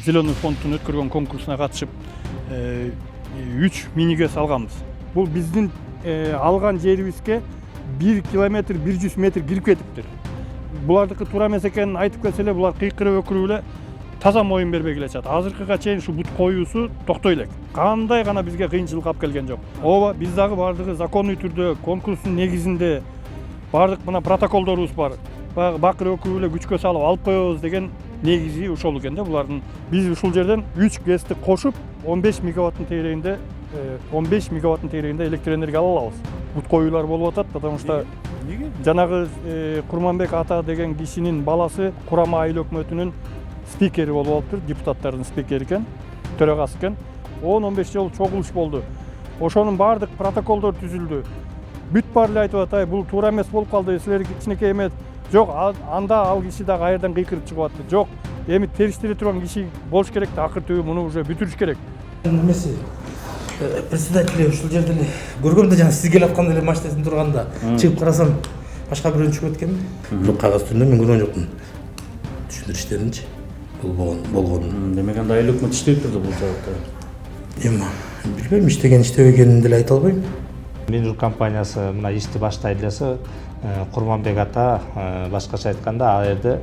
Зеленый фондтун өткөргөн конкурсуна катышып 3 мини-гэс алганбыз. Бул биздин алган жерибизге 1 километр 100 метр кирип кетиптир. Булардыкы туура эмес экенин айтып келсе эле, булар кыйкырып өкүрүп эле таза моюн бербей келечат. Азыркыга чейин ушу бут коюусу токтой элек. Кандай гана бизге кыйынчылык алып келген жок. Ооба, биз дагы бардыгы законный түрдө, конкурстун негизинде бардык мына протоколдорубуз бар. Бакырып өкүрүп эле күчкө салып алып коебуз деген негизи ошол экен да. Булардын биз ушул жерден 3 гэсти кошуп 15 мегаваттын тегерегинде 15 мегаваттын тегерегинде электр энергия ала алабыз. Бут коюулар болуп атат, потому что жанагы Курманбек ата деген кишинин баласы Курама айыл өкмөтүнүн спикери болуп алыптыр, депутаттардын спикери экен, төрагасы экен. 10-15 жыл чогулуш болду. Ошонун баардык протоколдор түзүлдү. Бүт баары эле айтып атат, бул туура эмес болуп калды, силер кичинекей эмес. Жок, анда ал киши да кайерден кыйкырып чыгып атты. Жок, эми териштире турган киши болуш керек да, акыр түбү муну уже бүтүрүш керек. Эмеси председатель ушул жерде эле көргөмдө жана сиз келип атканда эле машинасынан турганда чыгып карасам башка бирөө чыгып экен. Бирок кагаз түрүндө мен көргөн жокмун. Түшүндүрүштеринчи бул болгонун. Демек анда айыл өкмөт иштеп турду бул жагда. Эми билбейм, иштеген иштебегенин деле айта албайм. Минур компаниясы мына ишти баштай элесе Курманбек ата башкача айтканда ал жерде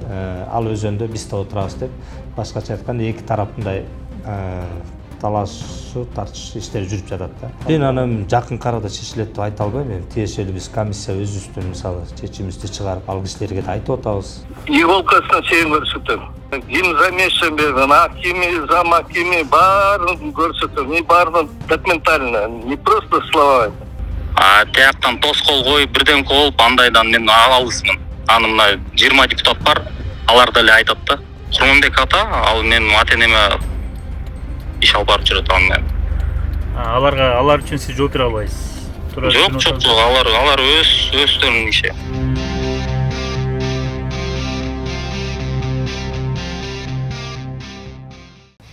ал өзөндө биз да отурабыз деп башкача айтканда эки тараптын талашуу тартыш иштери жүрүп жатат да. Мен аны жакын арада чечилет деп айта албайм. Эми тиешелүү биз комиссия өзүбүздүн мисалы чечимибизди чыгарып ал кишилерге да айтып атабыз. Иголкасына чейин көрсөтөм. Ким замешан берген, акими, зам акими баарын көрсөтөм. И баарын документально, не просто слова. Тияктан тоскоол коюп бирден болуп андайдан мен алабызмын. Аны мына 20 депутат бар, алар деле айтат да. Курманбек ата, ал менин ата-энеме иш алып барып жүрөт аны. Алар үчүн сиз жооп бере албайсыз. Жок, алар өздөрүнүн иши.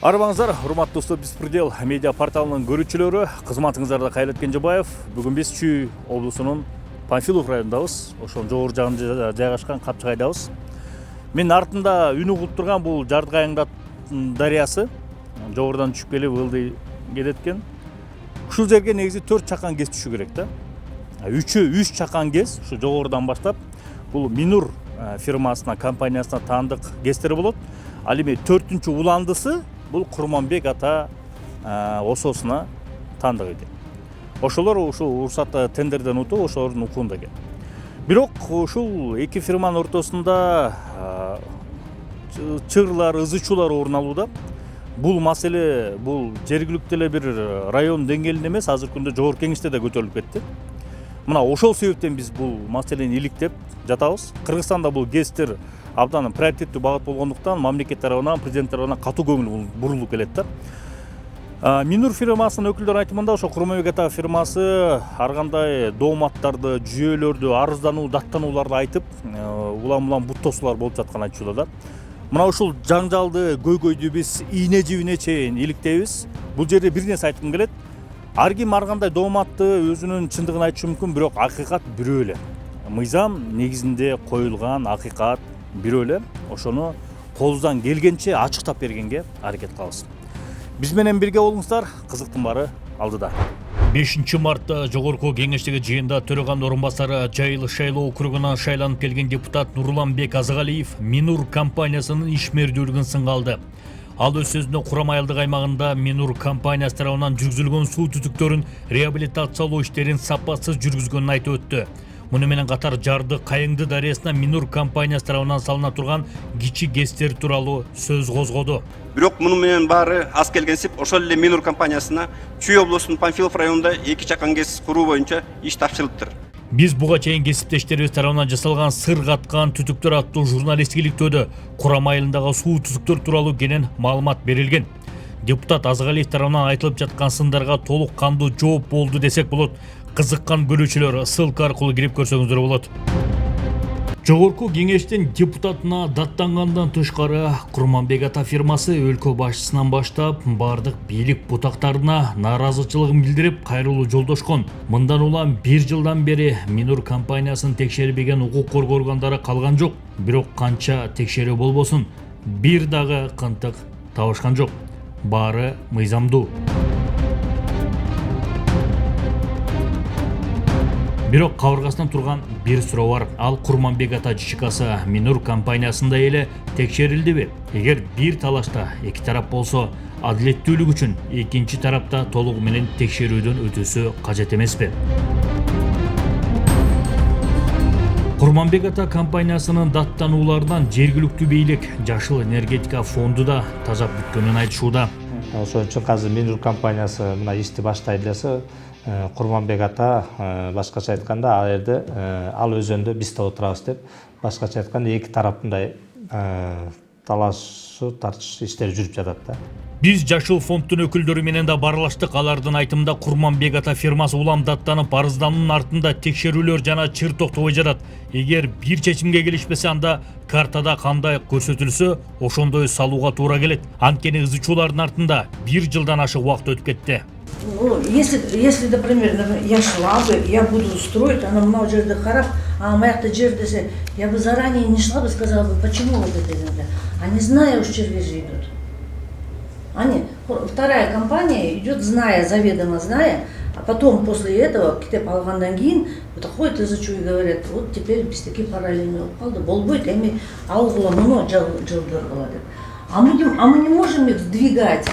Арбаңыздар, урматтуу достор, Беспредел медиа порталынын көрүүчүлөрү, кызматыңыздарда Кайрат Кенжебаев. Бүгүн биз Чүй облусунун Панфилов районундабыз. Ошонун жогору жагында жайгашкан Капчыгайдабыз. Мен артында үнү кылып турган бул Жардыгайыңдат дарыясы. Жогорудан түшүп келип ылдый кетет экен. Ушул жерге негизи 4 чакан гэс түшү керек да. 3 чакан гэс ушу жогорудан баштап бул Минур фирмасына, компаниясына таандык гэстер болот. Ал эми 4-үнчү уландысы бул Курманбек ата ососуна таандык экен. Ошолор ушул уруксатты тендерден утуп, ошолордун укуунда экен. Бирок ушул эки фирманын ортосунда чырлар, ызычуулар орун алууда. Бул маселе бул жергиликтүү эле бир район деңгээлинде эмес, азыркы күндө жогорку кеңеште да көтөрүлүп кетти. Мына ошол себептен биз бул маселени иликтеп жатабыз. Кыргызстанда бул гэстер абдан приоритеттүү багыт болгондуктан мамлекет тарабынан, президент тарабынан катуу көңүл бурулуп келет да. Минур фирмасынын өкүлдөрү айтымында ошо Курманбек ата фирмасы ар кандай дооматтарды, жүйөлөрдү, арыздануу, даттанууларды айтып, улам бут тосуулар болуп жатканын айтышууда да. Мына ушул жаңжалды көйгөйдү биз ийне жибине чейин иликтейбиз. Бул жерде бир нерсе айткым келет. Ар ким ар кандай дооматты өзүнүн чындыгын айтышы мүмкүн, бирок акыйкат бирөө эле. Мыйзам негизинде коюлган акыйкат бирөө эле. Ошону колубуздан келгенче ачыктап бергенге аракет кылабыз. Биз менен бирге болуңуздар, кызыктын баары алдыда. 5 мартта жогорку кеңештеги жыйында төрөган орун басары Жайыл шайлоо округунан шайланып келген депутат Нурланбек Азыгалиев Минур компаниясынын ишмердүүлүгүн сынга алды. Ал өз сөзүндө Курам айылдык аймагында Минур компаниясы тарабынан жүргүзүлгөн суу түтүктөрүн реабилитациялоо иштерин сапасыз жүргүзгөнүн айтып өттү. Муну менен катар Жардыгайыңды дарыясына Минур компаниясы тарабынан салына турган кичи гэстер тууралуу сөз козгоду. Бирок муну менен баары аз келгенсип, ошол эле Минур компаниясына Чүй облусунун Панфилов районунда 2 чакан гэс куруу боюнча иш тапшырылыптыр. Биз буга чейин кесиптештерибиз тарабынан жасалган сыр каткан түтүктөр аттуу журналисттик иликтөөдө Курам айылындагы суу түтүктөр тууралуу кенен маалымат берилген. Депутат Азыгалиев тарабынан айтылып жаткан сындарга толук кандуу жооп болду десек болот. Кызыккан көрүүчүлөр ссылка аркылуу кирип көрсөңүздөр болот. Жогорку кеңештин депутатына даттангандан тышкары Курманбек ата фирмасы өлкө башчысынан баштап бардык бийлик бутактарына нааразычылыгын билдирип кайрылуу жолдошкон. Мындан улам 1 жылдан бери Минур компаниясын текшербеген укук коргоо органдары калган жок. Бирок канча текшерүү болбосун, бир дагы кантык табышкан жок. Баары мыйзамдуу. Бирок кабыргасынан турган бир суроо бар. Ал Курманбек ата ЖЧКсы Минур компаниясында эле текшерилдиби? Эгер бир талашта эки тарап болсо, адилеттүүлүк үчүн экинчи тарапта толугу менен текшерүүдөн өтүүсү кажет эмеспи? Курманбек ата компаниясынын даттанууларынан жергиликтүү бийлик Жашыл энергетика фонду да таза бүткөнүн айтышууда. Ошон үчүн азыр Минур компаниясы мына ишти баштай элесе Курманбек ата башкача айтканда ал жерде ал өзөндө биз да отурабыз деп, башкача айтканда эки тараптын да талашуу тартыш иштери жүрүп жатат да. Биз Жашыл фонддун өкүлдөрү менен да барлаштык. Алардын айтымында Курманбек ата фирмасы улам даттанып, арыздануунун артында текшерүүлөр жана чыр токтобой жатат. Эгер бир чечимге келишпесе, анда картада кандай көрсөтүлсө, ошондой салууга туура келет. Анткени ызычуулардын артында бир жылдан ашык убакыт өтүп кетти. Ну, если, например, я шла бы, я буду строить, она мына жерде карап, а моякта жер десе, я бы заранее не шла бы, сказала бы, почему вот это надо. Они зная уж жерге же идут. Вторая компания идет, зная, заведомо зная, а потом после этого китеп алгандан кийин ходят изучу и говорят, вот теперь без таких параллельных калды, болбойт, эми алгыла муну жылдыр кыла деп. А мы не можем их сдвигать.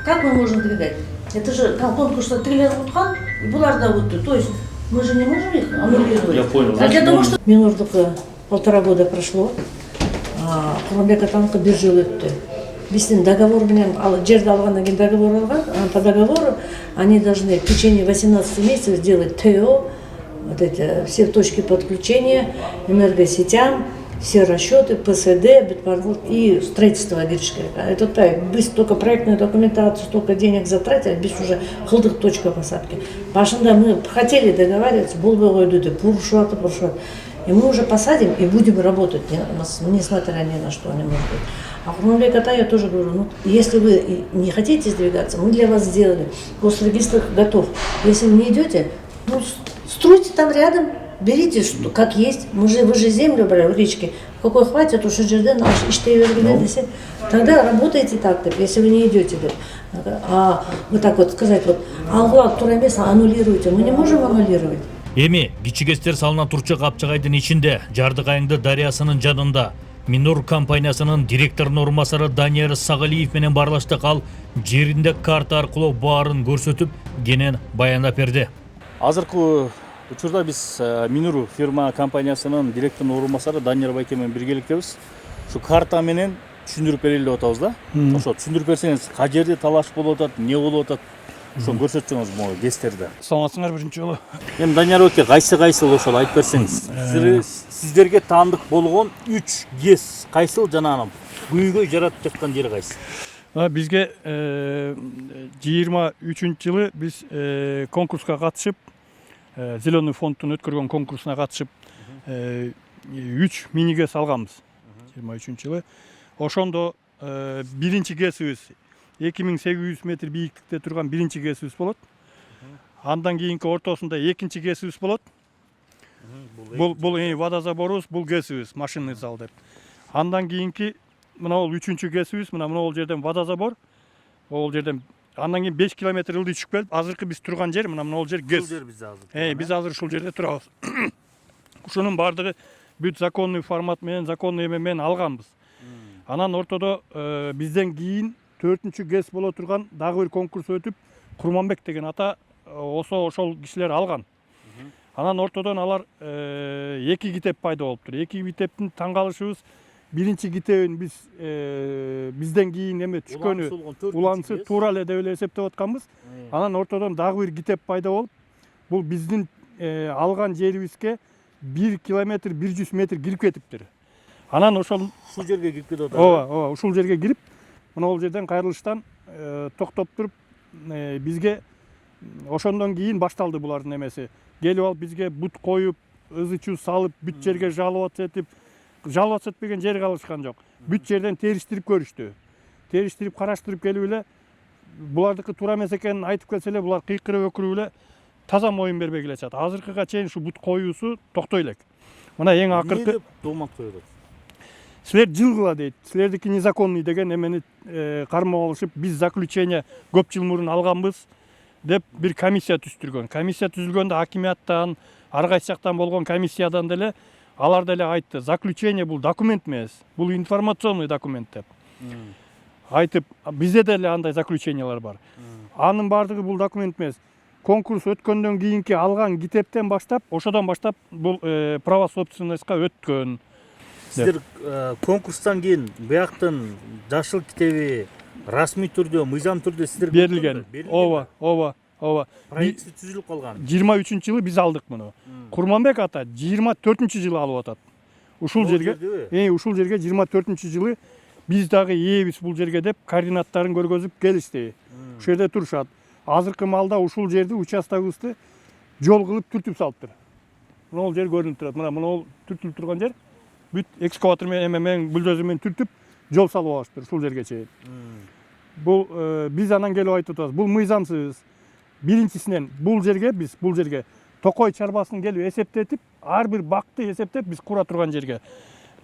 Как мы можем двигать? Это же конкурсда триллер уткан, и булар да утты. То есть мы же не можем их аннулировать. Я понял. А для того, что Минурдуку 1,5 года прошло, Курманбек атаныкы 1 жыл өттү. Биздин договор менен жерди алгандан кийин договор алган, по договору они должны в течение 18 месяцев сделать ТО, вот эти все точки подключения, энергосетям, все расчеты, ПСД, и строительство Гришка. Это так, быстро только проектную документацию, столько денег затратили, без уже хылдык точка посадки. Башында мы хотели договариваться, был бы ойдуды, пуршуаты. И мы уже посадим и будем работать, несмотря ни на что, не может быть. А Курманбек ата, я тоже говорю, ну, если вы не хотите сдвигаться, мы для вас сделали, госрегистр готов. Если вы не идете, ну, стройте там рядом, берите, что, как есть. Вы же землю брали в речке. Какой хватит, уж жерде наш иштей. Тогда работайте так, если вы не идете. А вот так вот сказать, вот, алгылак тура эмес, аннулируйте. Мы не можем аннулировать. Эми кичигестер салына турчу Капчагайдын ичинде, Жардыгайыңды дарыясынын жанында Минур компаниясынын директорунун орун басары Данияр Сагалиев менен барлаштык. Ал жеринде карта аркылуу баарын көрсөтүп, кенен баяндап берди. Азыркы учурда биз Минур фирма компаниясынын директорунун орун басары Данияр байке менен биргеликтебиз. Ушу карта менен түшүндүрүп берели деп атабыз да. Ошо түшүндүрүп берсеңиз, кай жерде талаш болуп атат, эмне болуп атат? Ошону көрсөтсөңүз могу гестерде. Саламатсыңар биринчи жолу. Эми Данияр байке кайсы ошол айтып берсеңиз. Сиздерге таандык болгон 3 ГЭС кайсыл жана анан көйгөй жаратып жаткан жери кайсы? Бизге 23-жылы биз конкурска катышып, Зеленый фонддун өткөргөн конкурсуна катышып 3 мини ГЭС алганбыз. 23-жылы. Ошондо биринчи ГЭСибиз 2800 метр бийиктикте турган биринчи ГЭСибиз болот. Андан кийинки ортосунда экинчи ГЭСибиз болот. Бул водозаборубуз, бул ГЭСибиз, машинный зал деп. Андан кийинки мына бул 3-чү ГЭСибиз, мына бул жерден водозабор. Ол жерден андан кийин 5 километр ылдый түшүп келип, азыркы биз турган жер мына бул жер ГЭС. Биз азыр ушул жерде турабыз. Ушунун бардыгы бүт законный формат менен, законный эме менен алганбыз. Анан ортодо бизден кийин 4-чү ГЭС боло турган дагы бир конкурс өтүп, Курманбек деген ата ошол кишилер алган. Анан ортодон алар 2 китеп пайда болуптур. 2 китептин таң калышыбыз, биринчи китебин биз бизден кийин эме түшкөнү улансы туура эле деп эле эсептеп атканбыз. Анан ортодон дагы бир китеп пайда болуп, бул биздин алган жерибизге 1 километр 100 метр кирип кетиптир. Анан ушул жерге кирип кетип атат. Ооба, ушул жерге кирип, мына бул жерден кайрылыштан токтоп туруп, бизге ошондон кийин башталды булардын эмеси. Келип алып бизге бут коюп, ызычуу салып, бүт жерге жалоат этпеген жер калышкан жок. Бүт жерден териштирип көрүштү. Териштирип караштырып келип эле булардыкы туура эмес экенин айтып келсе эле, булар кыйкырып өкүрүп эле таза моюн бербей келатат. Азыркыга чейин ушу бут коюусу токтой элек. Мына эң акыркы домат коюп атат. силер жылгыла дейт, силердики незаконный деген эмени кармап алышып, биз заключение көп жыл мурун алганбыз деп бир комиссия түзүлгөн. Комиссия түзүлгөндө акимияттан, ар кайсы жактан болгон комиссиядан деле алар деле айтты, заключение бул документ эмес, бул информационный документ деп. Айтып, бизде деле андай заключениялар бар. Анын бардыгы бул документ эмес. Конкурс өткөндөн кийинки алган китептен баштап, ошодон баштап бул право собственностька өткөн. Сиздер конкурстан кийин бияктын жашыл китеби расмий түрдө, мыйзам түрдө сиздер Берилген. Ооба. Проекти түзүлүп калган. 23-жылы биз алдык муну. Курманбек ата 24-жылы алып атат. Ушул жерге 24-жылы биз дагы ээбиз бул жерге деп координаттарын көргөзүп келишти. Ушул жерде турушат. Азыркы малда ушул жерди участогыбызды жол кылып түртүп салыптыр. Мына жер көрүнүп турат. Мына түртүлүп турган жер бүт экскаватор менен бульдозер менен түртүп жол салып алыштыр ушул жерге чейин. Бул биз анан келип айтып атабыз. Бул мыйзамсыз. Биринчисинен бул жерге токой чарбасын келип эсептетип, ар бир бакты эсептеп биз кура турган жерге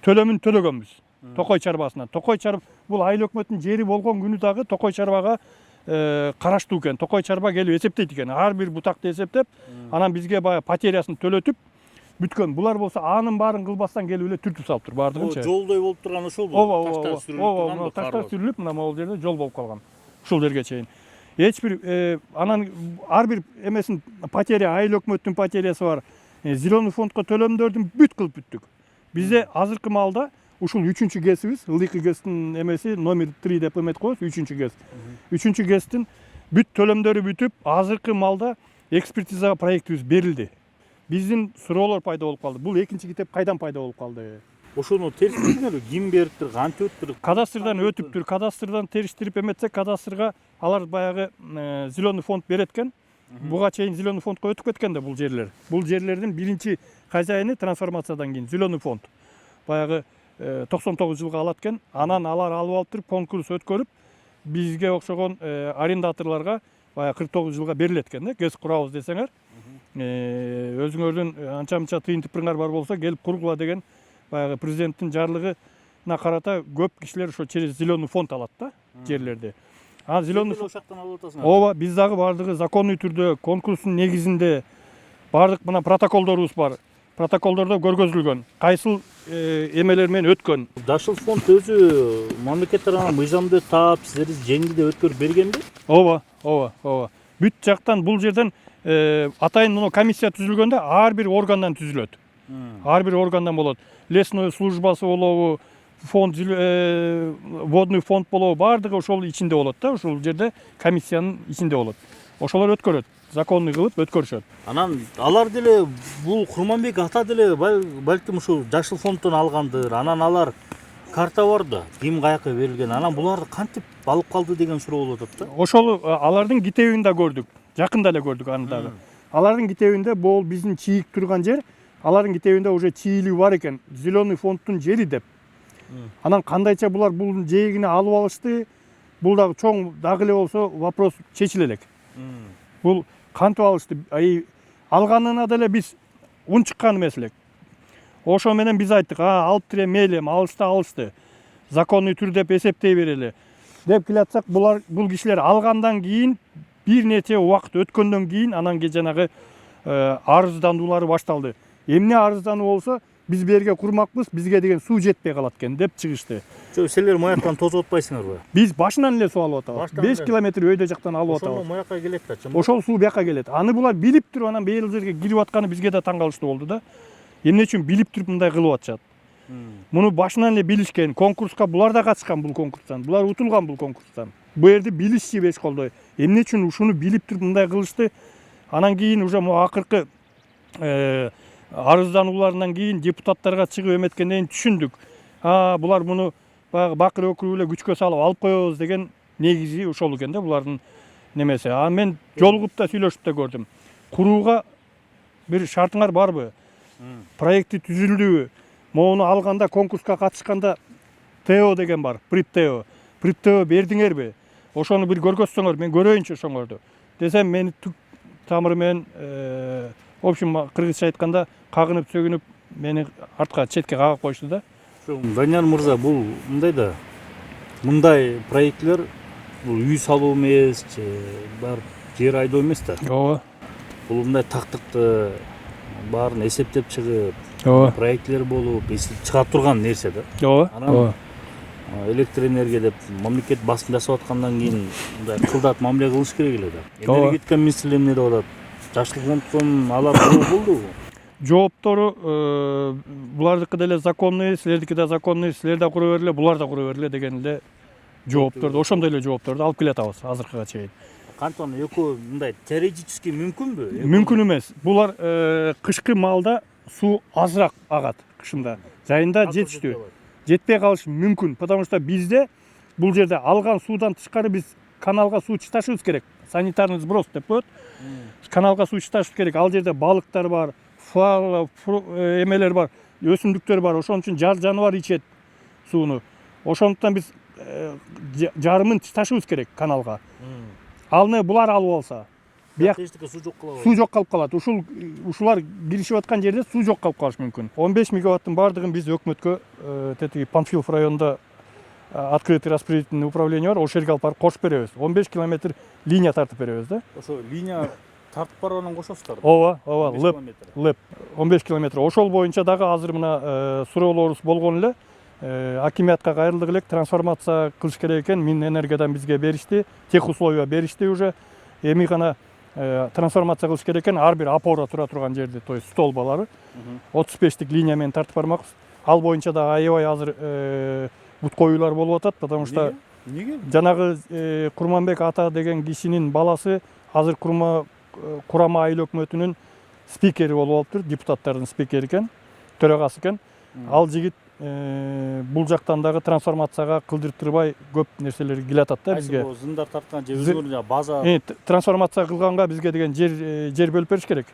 төлөмүн төлөгөнбүз. Токой чарбасына. Токой чарба бул айыл өкмөттүн жери болгон күнү дагы токой чарбага караштуу экен. Токой чарба келип эсептейт экен. Ар бир бутакты эсептеп, анан бизге баягы потерясын төлөтүп бүткөн. Булар болсо анын баарын кылбастан келип эле түртүп салыптыр баардыгынча. Жолдой болуп турган ошол бул. Ооба, таштар сүрүлүп, мына могул жерде жол болуп калган. Ушул жерге чейин. Эч бир анан ар бир эмесин потеря, айыл өкмөттүн потерясы бар. Зеленый фондко төлөмдөрдүн бүт кылып бүттүк. Бизде азыркы маалда ушул 3-чү кесибиз, ылдыйкы кесиптин эмеси номер 3 деп эметип коебуз, 3-чү кес. 3-чү кесиптин бүт төлөмдөрү бүтүп, азыркы маалда экспертизага проектибиз берилди. Биздин суроолор пайда болуп калды. Бул экинчи китеп кайдан пайда болуп калды? Ошону териштирдиңерби? Ким бериптир, кантип өттүр? Кадастрдан өтүптүр. Кадастрдан териштирип эметсек, кадастрга алар баягы зеленый фонд берет экен. Буга чейин зеленый фондко өтүп кеткен да бул жерлер. Бул жерлердин биринчи хозяйыны трансформациядан кийин зеленый фонд. Баягы 99 жылга алат экен. Анан алар алып алып туруп конкурс өткөрүп, бизге окшогон арендаторлорго баягы 49 жылга берилет экен да. ГЭС курабыз десеңер. Өзүңөрдүн анча-мынча тыйынтыпырыңар бар болсо келип кургула деген баягы президенттин жарлыгына карата көп кишилер ошо через зеленый фонд алат да жерлерди. Зеленый ошактан алып атасыңар. Ооба, биз дагы бардыгы законный түрдө, конкурстун негизинде бардык мына протоколдорубуз бар. Протоколдордо көргөзүлгөн. Кайсыл эмелер менен өткөн. Жашыл фонд өзү мамлекет тарабынан мыйзамды таап, сиздерди жеңилдеп өткөрүп бергенби? Ооба. Бүт жактан бул жерден атайын мына комиссия түзүлгөндө ар бир органдан түзүлөт. Ар бир органдан болот. Лесной службасы болобу, фонд, водный фонд болобу, бардыгы ошол ичинде болот да, ошол жерде комиссиянын ичинде болот. Ошолор өткөрөт, законный кылып өткөрүшөт. Анан алар деле бул Курманбек ата деле балким ушул жашыл фонддон алгандыр. Анан алар карта бар да, ким каяка берилген. Анан буларды кантип алып калды деген суроо болуп атат да. Ошол алардын китебин да көрдүк. Жакында эле көрдүк аны дагы. Алардын китебинде бул биздин чийик турган жер, алардын китебинде уже чийлүү бар экен. Зеленый фонддун жери деп. Анан кандайча булар бул жээгини алып алышты? Бул дагы чоң дагы эле болсо вопрос чечиле элек. Бул кантип алышты? Алганына деле биз унчуккан эмес элек. Ошо менен биз айттык, алыптыр мейли, алышты. Законный түр деп эсептей берели. Деп келатсак, бул кишилер алгандан кийин бир нече убакыт өткөндөн кийин анан жанагы арыздануулары башталды. Эмне арыздануу болсо, биз берге курмакпыз, бизге деген суу жетпей калат экен деп чыгышты. Силер маяктан тосуп атпайсыңарбы? Биз башынан эле суу алып атабыз. 5 километр өйдө жактан алып атабыз. Ошол маяка келет да, чын. Ошол суу бияка келет. Аны булар билип туруп анан бейил жерге кирип атканы бизге да таң калыштуу болду да. Эмне үчүн билип туруп мындай кылып атышат? Муну башынан эле билишкен. Конкурска булар да катышкан бул конкурстан. Булар утулган бул конкурстан. Бу жерде билишчи беш колдой. Эмне үчүн ушуну билип туруп мындай кылышты? Анан кийин уже акыркы арызданууларынан кийин депутаттарга чыгып эметкенден кийин түшүндүк. Булар муну баягы бакыр өкүрүп эле күчкө салып алып коебуз деген негизи ошол экен да булардын немеси. Мен жолугуп да сүйлөшүп да көрдүм. Курууга бир шартыңар барбы? Проекти түзүлдүбү? Моуну алганда конкурска катышканда ТО деген бар, ПРИТ-ТО. ПРИТ-ТО бердиңерби? Ошону бир көргөзсөңөр, мен көрөйүнчү ошоңорду. Десем мени түк тамыры менен в общем кыргызча айтканда кагынып сөгүнүп мени артка четке кагып коюшту да. Данияр мырза, бул мындай да, мындай проектлер бул үй салуу эмес, бар жер айдоо эмес да. ооба Бул мындай тактыкты баарын эсептеп чыгып, ооба проектлер болуп, чыга турган нерсе да. ооба Анан ооба электр энергия деп мамлекет басым жасап аткандан кийин мындай кылдат мамиле кылыш керек эле да. Ооба. Энергетика министрлиги эмне деп атат? Жашыл фонддон алар болдубу? жооптору булардыкы деле законный, силердики да законный, силер да кура бергиле, булар да кура бергиле деген эле жоопторду, ошондой эле жоопторду алып келатабыз азыркыга чейин. Кантон экөө мындай теоретически мүмкүнбү? Мүмкүн эмес. Булар кышкы маалда суу азыраак агат кышында. Жайында жетиштүү. Жетпей калышы мүмкүн, потому что бизде бул жерде алган суудан тышкары биз каналга суу чыташыбыз керек. Санитарный сброс деп коет. Каналга суу чыташыбыз керек. Ал жерде балыктар бар, эмелер бар, өсүмдүктөр бар. Ошон үчүн жар жаныбар ичет сууну. Ошондуктан биз жарымын чыташыбыз керек каналга. Алны булар алып алса, бияк суу жок калып калат. Ушулар киришип аткан жерде суу жок калып калышы мүмкүн. 15 мегаваттын бардыгын биз өкмөткө тетиги Панфилов районунда открытый распределительный управление бар, ошол жерге алып барып кошуп беребиз. 15 километр линия тартып беребиз да. Ошо линия тартып баргандан кошосуздар. Ооба, леп 15 километр. Ошол боюнча дагы азыр мына суроолорубуз болгон эле. Акимиятка кайрылдык элек, трансформация кылыш керек экен. Минэнергиядан бизге беришти, тех условия беришти уже. Эми гана трансформация кылыш керек экен. Ар бир опора тура турган жерде, то есть столбалары 35тик линия менен тартып бармакпыз. Ал боюнча да аябай азыр бут коюулар болуп атат, потому что жанагы Курманбек ата деген кишинин баласы азыр Курама айыл өкмөтүнүн спикери болуп алыптыр, депутаттардын спикери экен, төрагасы экен. Ал жигит бул жактан дагы трансформацияга кылдыртырбай көп нерселер келатат да бизге. Зындар тарткан же өзгөрүнө база трансформация кылганга бизге деген жер бөлүп бериш керек.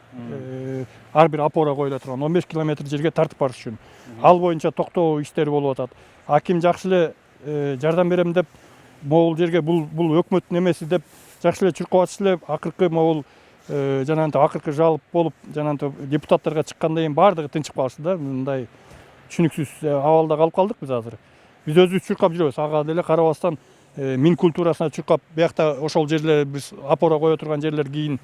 Ар бир опора коюла турган 15 километр жерге тартып барыш үчүн. Ал боюнча токтоо иштери болуп атат. Аким жакшы эле жардам берем деп могул жерге бул өкмөттүн эмеси деп жакшы эле чуркап атыш эле. Акыркы могул жанагынтип акыркы жалып болуп жанагынтип депутаттарга чыккандан кийин баардыгы тынчып калышты да. Мындай түшүнүксүз абалда калып калдык биз азыр. Биз өзүбүз чуркап жүрөбүз, ага деле карабастан мин культурасына чуркап, биякта ошол жерлер биз опора кое турган жерлер кийин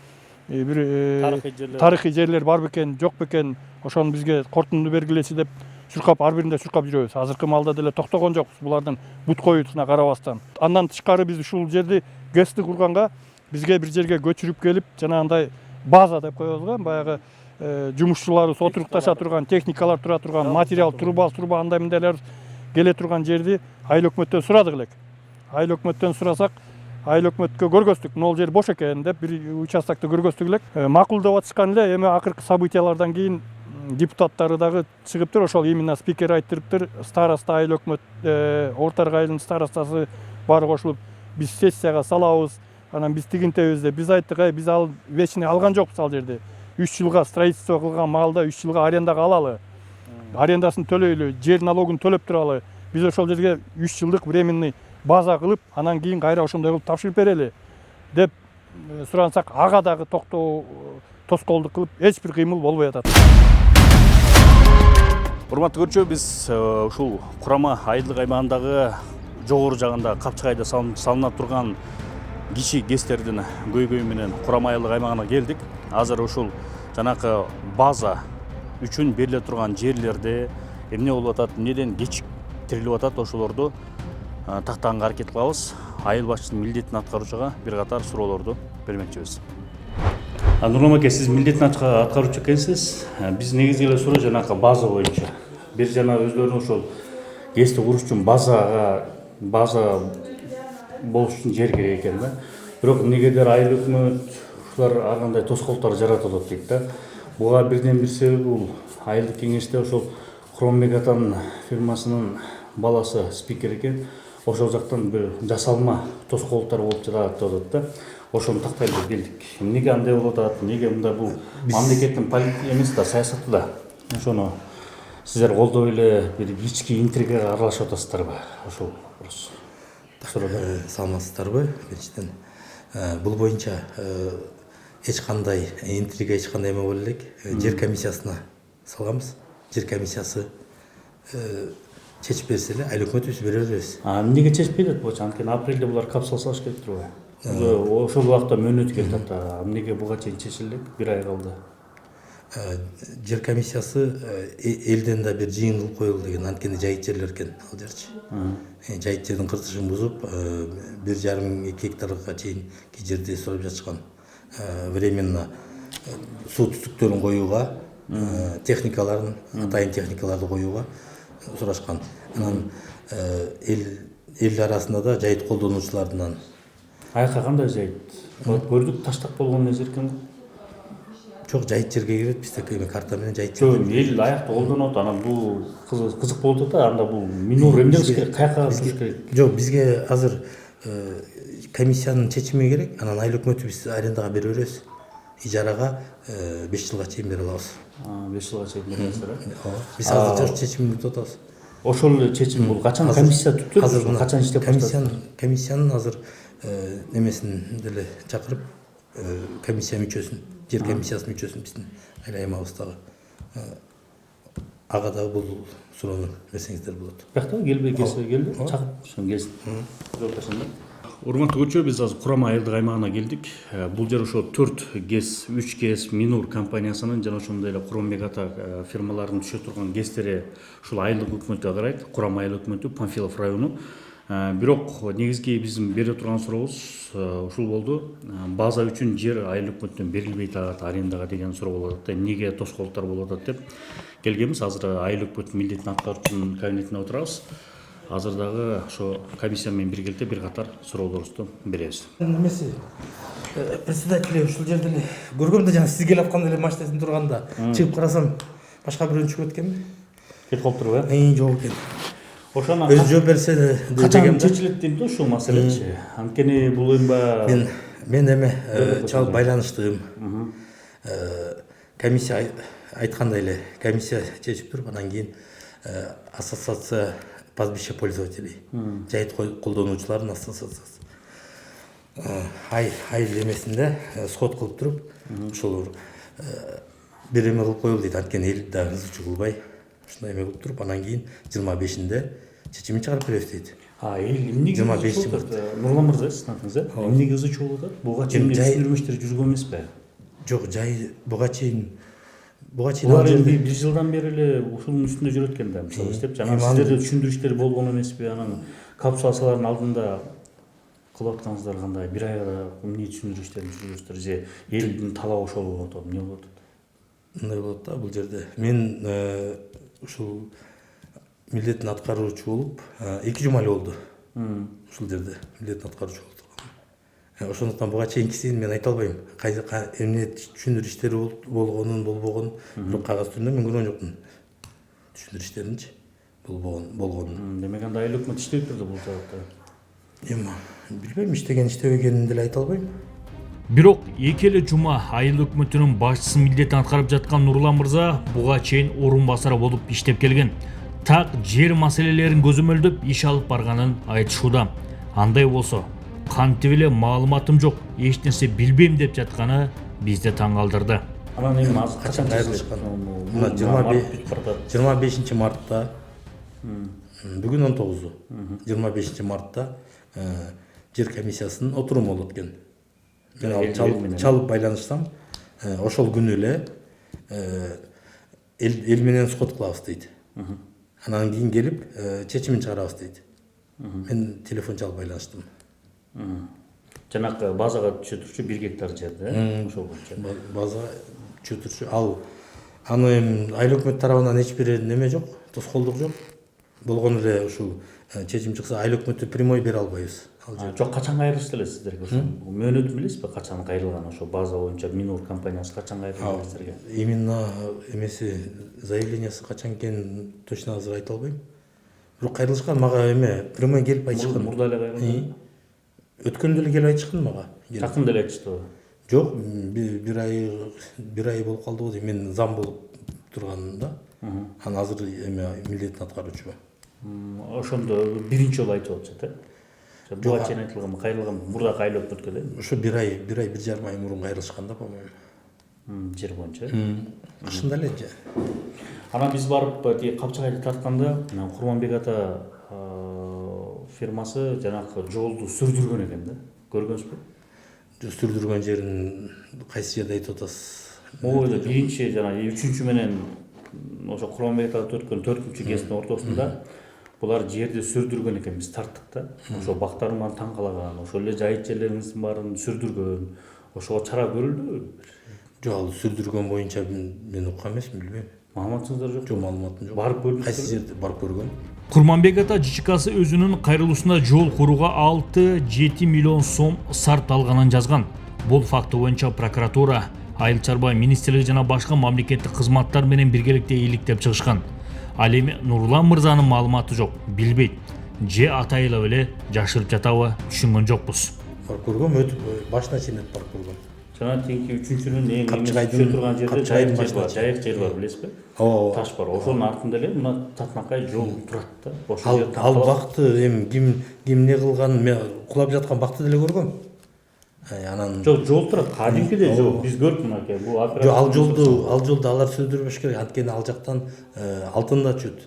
бир тарыхый жерлер бар бекен, жок бекен, ошону бизге кортунду бергилечи деп чуркап, ар биринде чуркап жүрөбүз. Азыркы маалда деле токтогон жокпуз булардын бут коюусуна карабастан. Андан тышкары биз ушул жерди ГЭСти курганга бизге бир жерге көчүрүп келип, жанагындай база деп коебуз го, баягы жумушчуларыбыз отурукташа турган, техникалар тура турган, материал, труба андай мындайлар келе турган жерди айыл өкмөттөн сурадык элек. Айыл өкмөттөн сурасак, айыл өкмөткө көргөздүк, могул жер бош экен деп бир участокты көргөздүк элек. Макулдап атышкан эле, эми акыркы событиялардан кийин депутаттары дагы чыгыптыр, ошол именно спикер айттырыптыр. Староста айыл өкмөт, Ортарга айылдын старостасы баары кошулуп, биз сессияга салабыз, анан биз тигинтебиз деп биз айттык, биз ал вечный алган жокпуз ал жерде. 3 жылга строительство кылган маалда 3 жылга арендага алалы. Арендасын төлөйлү, жер налогун төлөп туралы. Биз ошол жерге 3 жылдык временный база кылып, анан кийин кайра ошондой кылып тапшырып берели деп сурансак, ага дагы тоскоолдук кылып, эч бир кыймыл болбой атат. Урматтуу көрүүчү, биз ушул Курама айылдык аймагындагы жогору жагында Капчыгайда салына турган кичи ГЭСтердин көйгөйү менен Курама айылдык аймагына келдик. Азыр ушул жанакы база үчүн бериле турган жерлерде эмне болуп атат, эмнеден кечиктирилип атат, ошолорду тактаганга аракет кылабыз. Айыл башчысынын милдетин аткаруучуга бир катар суроолорду бермекчибиз. Нурлан аке, сиз милдетин аткаруучу экенсиз. Биз негизги эле суроо жанакы база боюнча. Бир жана өздөрүнүн ошол ГЭСти куруш үчүн база болуш үчүн жер керек экен да. Бирок эмнегедир айыл өкмөт ушулар ар кандай тоскоолдуктар жаратып атат дейт да. Буга бирден бир себеби бул айылдык кеңеште ошол Курманбек атанын фирмасынын баласы спикер экен. Ошол жактан бир жасалма тоскоолдуктар болуп жатат деп атат да. Ошону тактайлы келдик. Эмнеге андай болуп атат? Эмнеге мындай бул мамлекеттин политика эмес да, саясаты да. Ошону сиздер колдой эле бир ички интригага аралашып атасыздарбы? Ошол вопрос. Саламатсыздарбы? Биринчиден бул боюнча эч кандай интрига, эч кандай эме боло элек. Жер комиссиясына саламыз. Жер комиссиясы чечип берсе эле айыл өкмөтү биз бере беребиз. Эмнеге чечпей атат болчу? Анткени апрелде булар капсула салыш керек турбайбы? Ошол убакта мөөнөт келип атат. Эмнеге буга чейин чечиле элек? 1 ай калды. Жер комиссиясы элден да бир жыйын кылып коелу деген, анткени жайыт жерлер экен ал жерчи. Жайыт жердин кыртышын бузуп 1,5-2 гектарга чейин кей жерде сурап жатышкан. Временно суу түтүктөрүн коюуга, техникаларын, атайын техникаларды коюуга сурашкан. Анан эл арасында да жайыт колдонуучуларынан. Аяка кандай жайыт? Көрдүк, таштак болгон жер экен. Жок, жайыт жерге кирет, бизде карта менен жайыт жерге. Эл аякта колдонот, анан бул кызык болуп атат да, анда бул минор эмне кылыш керек, каяка туруш керек? Жок, бизге азыр комиссиянын чечими керек, анан айыл өкмөтү биз арендага бере беребиз. Ижарага 5 жылга чейин бере алабыз. 5 жылга чейин бере аласыздар, э? Биз азыр жаш чечимди күтүп атабыз. Ошол эле чечим бул качан комиссия түптүр? Азыр качан иштеп баштады? Комиссиянын азыр немесин деле чакырып, комиссия мүчөсүн, жер комиссиясынын мүчөсүн биздин аймагыбыздагы ага дагы бул суроону берсеңиздер болот. Бирок да келбей келди, чакырып ошон келсин. Урматтуу көрүүчүлөр, биз азыр Курама айылдык аймагына келдик. Бул жер ошо 4 ГЭС, 3 ГЭС Минур компаниясынын жана ошондой эле Курманбек ата фирмаларынын түшө турган ГЭСтери ушул айылдык өкмөткө карайт. Курама айыл өкмөтү, Панфилов району. Бирок негизги биздин бере турган сурообуз ушул болду. База үчүн жер айыл өкмөттөн берилбейт арендага деген суроо болуп атат. Эмнеге тоскоолдуктар болуп атат деп келгенбиз. Азыр айыл өкмөт милдетин аткаруучунун кабинетине отурабыз. Азыр дагы ошо комиссия менен биргеликте бир катар суроолорубузду беребиз. Немеси председатель ушул жерде эле көргөмдө жана сиз келип атканда эле машинасынан турганда чыгып карасам башка бирөө чыгып эткенби? Кетип калыптырбы, э? Жок экен. Ошону өзү жооп берсе качан чечилет дейм да ушул маселечи. Анткени бул эми мен эме чалып байланыштым. Комиссия айткандай эле комиссия чечип туруп, анан кийин ассоциация пастбища пользователей, жайыт колдонуучулардын ассоциациясы. Айыл эмесинде сход кылып туруп, ушул бир эме кылып коелу дейт, анткени эл дагы ызы кылбай, ушундай эме кылып туруп, анан кийин 25-inde чечимин чыгарып беребиз дейт. Эл эмнеге 25 Нурлан мырза, сиздин атыңыз, э? Эмнеге ызы чыгып атат? Буга чейин түшүндүрмөчтөр жүргөн эмеспи? Жок, жай буга чейин булар эми 1 жылдан бери эле ушунун үстүндө жүрөт экен да, мисалы иштеп, жана сиздерде түшүндүрүштөр болгон эмеспи? Анан капсулалардын алдында кылып атканыңыздар кандай? 1 айга эмне түшүндүрүштөрүн жүргүзөсүздөр же элдин талабы ошол болуп атат? Эмне болуп атат? Мындай болот да, бул жерде мен ушул милдетин аткаруучу болуп 2 жума эле болду. Ушул жерде милдетин аткаруучу болуп турган. Ошондуктан буга чейинкисин мен айта албайм. Эмне түшүндүрүү иштери болгонун, болбогонун, бирок кагаз түрүндө мен көргөн жокмун. Түшүндүрүү иштеринчи болгонун. Демек анда айыл өкмөт иштеп турду бул жагда. Эми билбейм, иштебегенин деле айта албайм. Бирок эки эле жума айыл өкмөтүнүн башчысы милдетин аткарып жаткан Нурлан мырза буга чейин орун басары болуп иштеп келген. Так жер маселелерин көзөмөлдөп иш алып барганын айтышууда. Андай болсо, кантип эле маалыматым жок, эч нерсе билбейм деп жатканы бизди таң калтырды. Анан эми азыр качан кайрылышкан? 25 мартта, бүгүн 19, 25 мартта жер комиссиясынын отуруму болуп экен. Мен ал чалып байланышсам, ошол күнү эле эл менен сход кылабыз дейт. Анан кийин келип чечимин чыгарабыз дейт. Мен телефон чалып байланыштым. Жанакы базага түшө турчу 1 гектар жерде, ошол боюнча. Базага түшө турчу. Аны эми айыл өкмөт тарабынан эч бир неме жок, тоскоолдук жок. Болгон эле ушул чечим чыкса айыл өкмөтү прямой бере албайбыз. Жок, качан кайрылышты эле сиздерге ошо? Мөөнөтүн билесизби, качан кайрылган ошо база боюнча Минур компаниясы качан кайрылган сиздерге? Именно эмеси заявлениясы качан экенин точно азыр айта албайм. Бирок кайрылышкан, мага эме прямой келип айтышкан. Мурда эле кайрылган. Өткөндө эле келип айтышкан мага. Жакында эле айтыштыбы? Жок, бир ай болуп калды дейм. Мен зам болуп турганымда. Анан азыр эме милдетин аткаруучу. Ошондо биринчи жолу айтып атышат, э? Буга чейин айтылганбы, кайрылганбы? Мурда айыл өкмөткө да? Ошо 1 ай, 1,5 ай мурун кайрылышкан да, по-моему. жер боюнча. Ушундай эле. Анан биз барып тиги Капчыгайды тартканда Курманбек ата фирмасы жанагы жолду сүрдүргөн экен да. Көргөнсүзбү? Сүрдүргөн жерин кайсы жерде айтып атасыз? Могу эле биринчи жана 3-чү менен ошо Курманбек ата өткөн 4-чү кесиптин ортосунда булар жерди сүрдүргөн экен, биз тарттык да. Ошо бактарыман таң калаган, ошол эле жайыт жерлерибиздин баарын сүрдүргөн. Ошого чара көрүлдүбү? Жок, ал сүрдүргөн боюнча мен уккан эмесмин, билбейм. Маалыматыңыздар жок? Жок, маалыматым жок. Барып көрдүңүзбү? Кайсы жерде барып көргөн? Курманбек ата ЖЧКсы өзүнүн кайрылуусунда жол курууга 6-7 миллион сом сарпталганын жазган. Бул факты боюнча прокуратура, Айыл чарба министрлиги жана башка мамлекеттик кызматтар менен биргеликте иликтеп чыгышкан. Ал эми Нурлан мырзанын маалыматы жок, билбейт. Же атайла эле жашырып жатабы, түшүнгөн жокпуз. Барып көргөм, өтүп башына чейин өтүп барып көргөм. Жана теңки 3-чүнүн эң Капчыгайдын турган жерде жайык жер бар, билесизби? Ооба. Таш бар. Ошонун артында эле мына татнакай жол турат да. Ал бакты эми ким не кылган, мен кулап жаткан бакты деле көргөм. Анан жок, жол турат. Кадимкиде жол. Биз көрдүк мынакей. Бул операция. ал жолду алар сүрдүрбөш керек. Анткени ал жактан алтын да түшөт.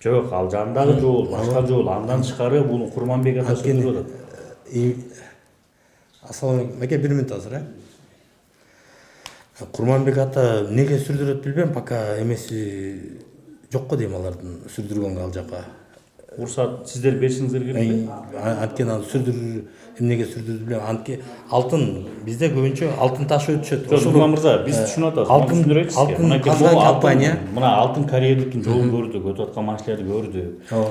Жок, ал жандагы жол, башка жол. Андан тышкары бул Курманбек ата сүрдүрүп атат. Ассаламу алейкум. Меке 1 минут азыр, Курманбек ата неге сүрдүрөт билбейм, пока эмеси жок го дейм алардын сүрдүргөнгө ал жака. Уруксат сиздер беришиңиздер керекпи? Анткени ал эмнеге сүрдүрдү билбейм. Анткени алтын бизде көбүнчө алтын ташы өтүшөт. Нурлан мырза, биз түшүнүп атабыз. Алтын казган компания. Мына алтын карьердикин жолун көрдүк, өтүп аткан машиналарды көрдүк.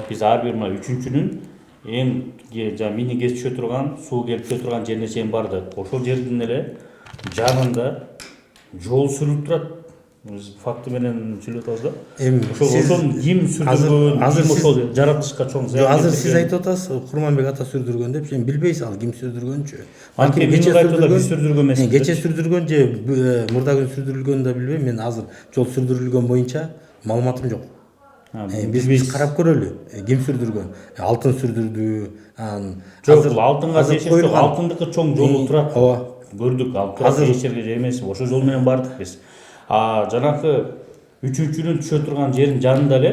Биз ар бир мына 3-чүнүн эң жана мини гез түшө турган, суу келип түшө турган жерине чейин бардык. Ошол жердин эле жанында жол сүрүлүп турат. Биз факты менен сүйлөп атабыз да. Ошол ким сүрдүргөн, ошол жаратылышка чоң зыян. Азыр сиз айтып атасыз, Курманбек ата сүрдүргөн деп, сен билбейсиз ал ким сүрдүргөнчү. Анткени кече сүрдүргөн эмес. Кече сүрдүргөн же мурда күн сүрдүрүлгөнүн да билбейм. Мен азыр жол сүрдүрүлгөн боюнча маалыматым жок. Биз карап көрөлү, ким сүрдүргөн. Алтын сүрдүрдү. Жок, алтынга тиешеси жок. Алтындыкы чоң жолу турат. Ооба. Көрдүк, ал азыр иштерге эмес. Ошол жол менен бардык биз. Жанагы 3-чүнүн түшө турган жерин жанында эле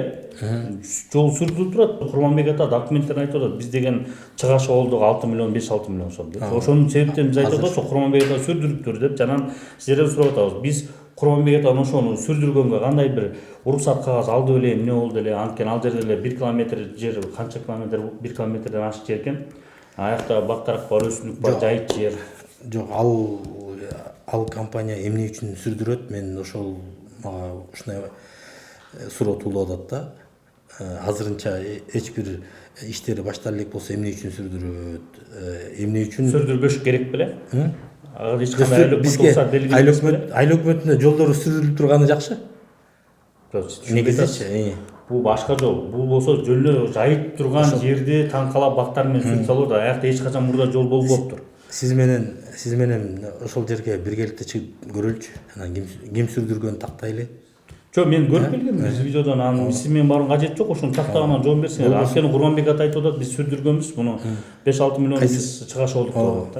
жол сүрдүрүп турат. Курманбек ата документтерин айтып атат. Биз деген чыгашы болдук 6 миллион 5-6 миллион сом деп. Ошонун себептен биз айтып атабыз, Курманбек ата сүрдүрүптүр деп. Жанан сиздерден сурап атабыз. Биз Курманбек ата ошону сүрдүргөнгө кандай бир уруксат кагаз алды беле, эмне болду эле? Анткени ал жерде эле 1 километр жер, канча километр, 1 километрден ашык жер экен. Аякта бактарак бар, өсүмдүк бар, жайыт жер. Жок, ал компания эмне үчүн сүрдүрөт? Мен ошол мага ушундай суроо туулуп атат да. Азырынча эч бир иштери баштала элек болсо эмне үчүн сүрдүрөт? Эмне үчүн сүрдүрбөш керек беле? Эч кандай айыл өкмөтүнө жолдор сүрдүрүлүп турганы жакшы. Негизичи бул башка жол. Бул болсо жөн жайыт турган жерди таңкалап бактар менен сүрүп салуу. Аякта эч качан мурда жол болбоптур. Сиз менен ошол жерге биргеликте чыгып көрөлүчү. Анан ким сүрдүргөнүн тактайлы. Жок, мен көрүп келгем биз видеодон. Анын сиз менен барган кажет жок. Ошону тактаганан жооп берсеңер. Анткени Курманбек ата айтып атат, биз сүрдүргөнбүз муну 5-6 миллион биз чыгашы болдук деп атат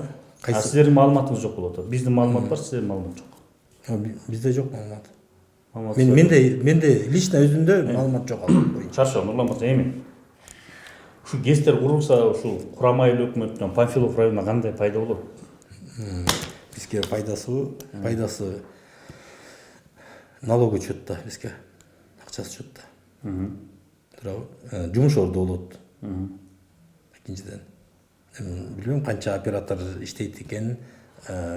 да. Сиздердин маалыматыңыз жок болуп атат. Биздин маалымат бар, сиздердин маалымат жок. Бизде жок маалымат. Менде лично өзүмдө маалымат жок ал боюнча. Хорошо, Нурлан мырза, эми ушу ГЭСтер курулса, ушу Курам айыл өкмөтүнөн Панфилов районуна кандай пайда болот? Бизге пайдасы налог өчөт да, бизге акчасы өчөт да. Туурабы? Жумуш орду болот. Экинчиден, билбейм канча оператор иштейт экен.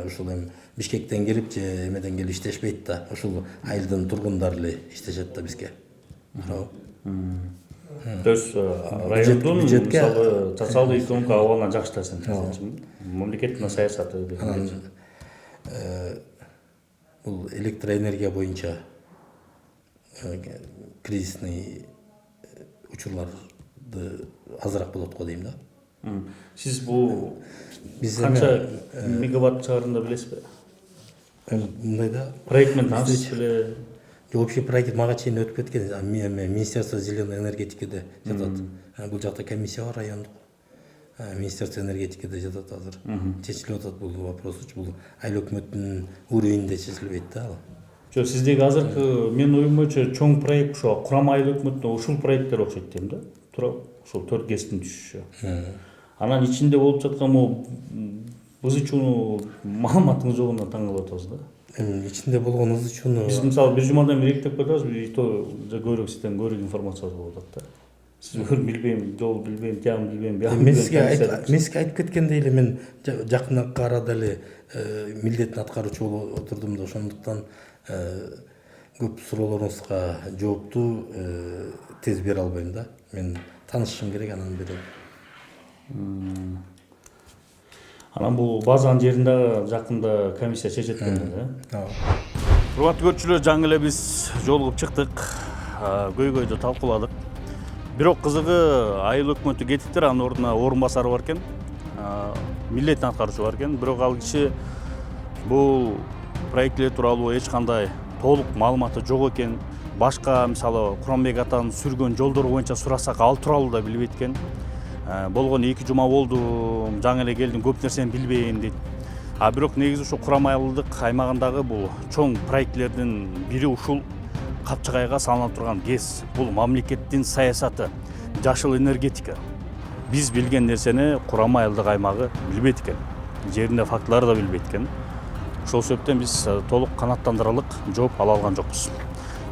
Ушул эми Бишкектен келип же эмеден келип иштешпейт да. Ушул айылдын тургундары эле иштешет да бизге. Туурабы? То есть райондун мисалы социалдык экономикалык абалынан жакшытасың. Мамлекеттин саясаты деген. Бул электроэнергия боюнча кризисный учурларды азыраак болот го дейм да. Сиз бул канча мегаватт чыгаарында билесизби? Мындай да. Проект менен таанышсыз беле? Вообще проект мага чейин өтүп кеткен. Министерство зеленой энергетикеде жатат. Бул жакта комиссия бар райондук. Министерство энергетикада жатат азыр. Чечилип атат бул вопросучу. Бул айыл өкмөтүнүн уровенинде чечилбейт да ал. Жок, сиздеги азыркы менин оюм боюнча чоң проект ошо курама айыл өкмөтүнө ушул проекттер окшойт дейм да. Туура ушул 4 ГЭСтин түшүшү. Анан ичинде болуп жаткан могу ызы чууну маалыматыңыз жогунан таң калып атабыз да. Ичинде болгон ызы чууну Биз мисалы бир жумадан бери эктеп кетебиз, и то көбүрөөк сизден көбүрөөк информация болуп атат да. Сиз билбейм, жол билбейм, тиягын билбейм, биягын билбейм. мен сизге айтып кеткендей эле мен жакынкы арада эле милдетин аткаруучу болуп отурдум да, ошондуктан көп суроолоруңузга жоопту тез бере албайм да. Мен таанышышым керек, анан берем. Анан бул базанын жерин дагы жакында комиссия чечет экен да. Урматтуу көрүүчүлөр, жаңы эле биз жолугуп чыктык, көйгөйдү талкууладык. Бирок кызыгы айыл өкмөтү кетиптир, анын ордуна орун басары бар экен, милдетин аткаруучу бар экен. Бирок ал киши бул проекттер тууралуу эч кандай толук маалыматы жок экен. Башка мисалы Куранбек атанын сүргөн жолдору боюнча сурасак ал тууралуу да билбейт экен. Болгон 2 жума болду, жаңы эле келдим, көп нерсени билбейм дейт. Бирок негизи ушу Курам айылдык аймагындагы бул чоң проектлердин бири ушул Капчыгайга салынып турган ГЭС. Бул мамлекеттин саясаты, жашыл энергетика. Биз билген нерсени Курам айылдык аймагы билбейт экен. Жеринде фактыларды да билбейт экен. Ошол себептен биз толук канааттандырылык жооп ала алган жокпуз.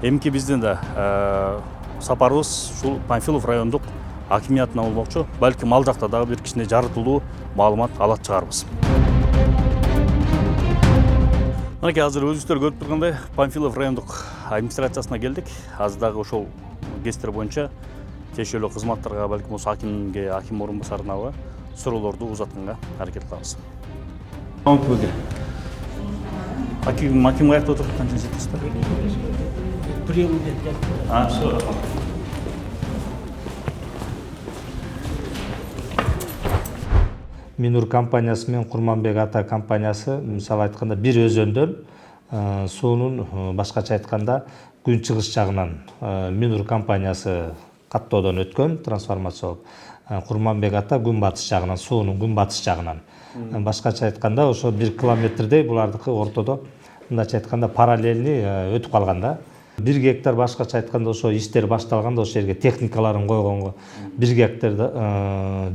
Эмки биздин да сапарыбыз ушул Панфилов райондук акимиятына болмокчу. Балким ал жакта дагы бир кичине жарытылуу маалымат алат чыгарбыз. Мынакей азыр өзүңүздөр көрүп тургандай Панфилов райондук администрациясына келдик. Азыр дагы ошол ГЭСтер боюнча тиешелүү кызматтарга, балким осы акимге, аким орун басарына суроолорду узатканга аракет кылабыз. Аким каякта отуруп канча жетесиз? Минур компаниясы менен Курманбек ата компаниясы мисалы айтканда бир өзөндөн суунун башкача айтканда күнчыгыш жагынан Минур компаниясы каттоодон өткөн трансформациялап, Курманбек ата күнбатыш жагынан, суунун күнбатыш жагынан. Башкача айтканда ошо 1 километрдей булардыкы ортодо мындайча айтканда параллельный өтүп калган да. 1 гектар башкача айтканда ошо иштер башталганда ошол жерге техникаларын койгонго 1 гектар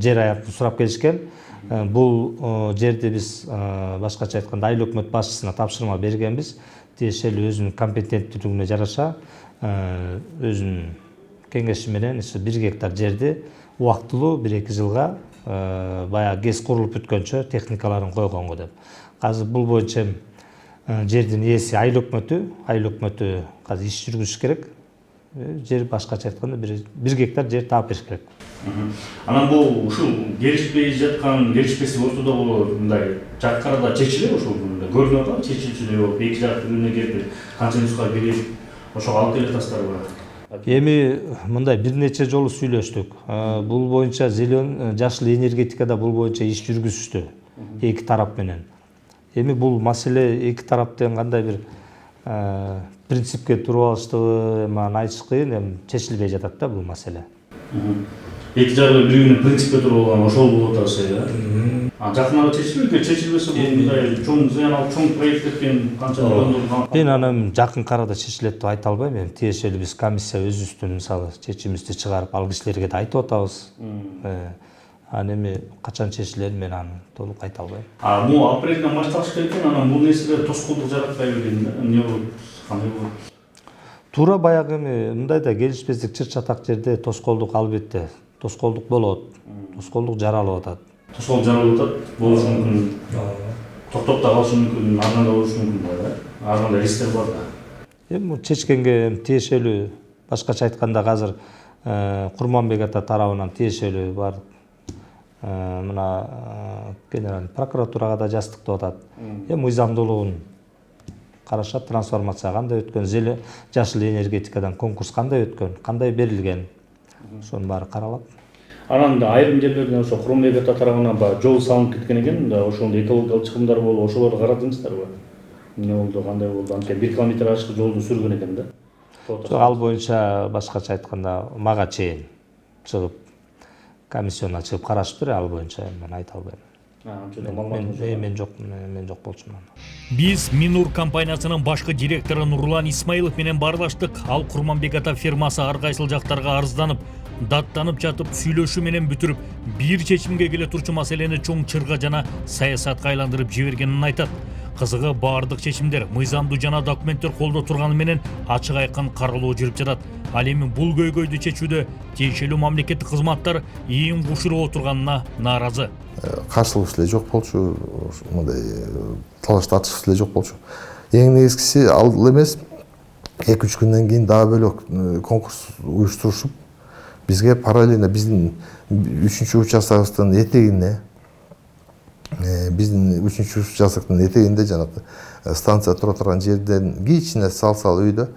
жер аяктын сурап келишкен. Бул жерди биз башкача айтканда айыл өкмөт башчысына тапшырма бергенбиз. Тиешелүү өзүнүн компетенттүүлүгүнө жараша өзүнүн кеңеши менен 1 гектар жерди убактылуу 1-2 жылга баягы ГЭС курулуп бүткөнчө техникаларын койгонго деп. Азыр бул боюнча жердин ээси айыл өкмөтү азыр иш жүргүзүш керек. Жер башкача айтканда 1 гектар жер таап бериш керек. Анан бул ушул келишпей жаткан, келишпеси ортодо мындай жакка арада чечилип ошол көрүнүп атат, чечилчү болуп, эки жак бири-бирине келип канча нуска берип, ошого алып келе тастарбы? Эми мындай бир нече жолу сүйлөштүк. Бул боюнча жашыл энергетикада бул боюнча иш жүргүзүштү эки тарап менен. Эми бул маселе эки тараптын кандай бир принципке туруп алыштыбы, мага айтыш кыйын, эми чечилбей жатат да бул маселе. Эки жагы бири-биринин принципке туруп алган ошол болуп атабыз да. Жакын арада чечилбесе мындай чоң зыян алып чоң проекттерден канча миллиондор. Мен анан жакын арада чечилет деп айта албайм. Эми тиешелүү биз комиссия өзүбүздүн мисалы чечимибизди чыгарып ал кишилерге да айтып атабыз. Анан эми качан чечилерин мен аны толук айта албайм. Бул апрелден башталыш керек экен, анан бул нерселер тоскоолдук жаратпайбы экен, эмне болот? Кандай болот? Туура баягы эми мындай да келишпестик чыр-чатак жерде тоскоолдук албетте. Тоскоолдук болот. Тоскоолдук жаралып атат. Тоскоолдук жаралып атат, болушу мүмкүн. Токтоп да калышы мүмкүн, ардан да болушу мүмкүн да. Ар кандай рисктер бар да. Эми чечкенге тиешелүү башкача айтканда азыр Курманбек ата тарабынан тиешелүү бар. Мына генеральный прокуратурага да жаздыктап атат. Эми мыйзамдуулугун карашат, трансформация кандай өткөн, жашыл энергетикадан конкурс кандай өткөн, кандай берилген. Ошонун баары каралат. Анан айрым жерлерден ошо Курманбек ата тарабынан жол салынып кеткен экен, ошондо экологиялык чыгымдар болуп, ошолорду карадыңыздарбы? Эмне болду, кандай болду? Анткени 1 километр ашык жолду сүргөн экен да. Ал боюнча башкача айтканда мага чейин чыгып комиссионна чыгып карашыптыр, ал боюнча мен айта албайм. Мен жок болчумун. Биз Минур компаниясынын башкы директору Нурлан Исмаилов менен баарлаштык. Ал Курманбек ата фирмасы ар кайсыл жактарга арызданып, даттанып жатып, сүйлөшүү менен бүтүрүп, бир чечимге келе турчу маселени чоң чырга жана саясатка айландырып жибергенин айтат. Кызыгы баардык чечимдер мыйзамдуу жана документтер колдо турганы менен ачык айкын каралуу жүрүп жатат. Ал эми бул көйгөйдү чечүүдө тиешелүү мамлекеттик кызматтар ийин кушуруп отурганына нааразы. Каршылык эле жок болчу, мындай талаш тартыш эле жок болчу. Эң негизгиси ал эмес, 2-3 күндөн кийин дагы бөлөк конкурс уюштурушуп, бизге параллельно биздин 3-чү участогыбыздын этегине, биздин 3-чү участоктун этегинде жанагы станция тура турган жерден кичине сал үйдө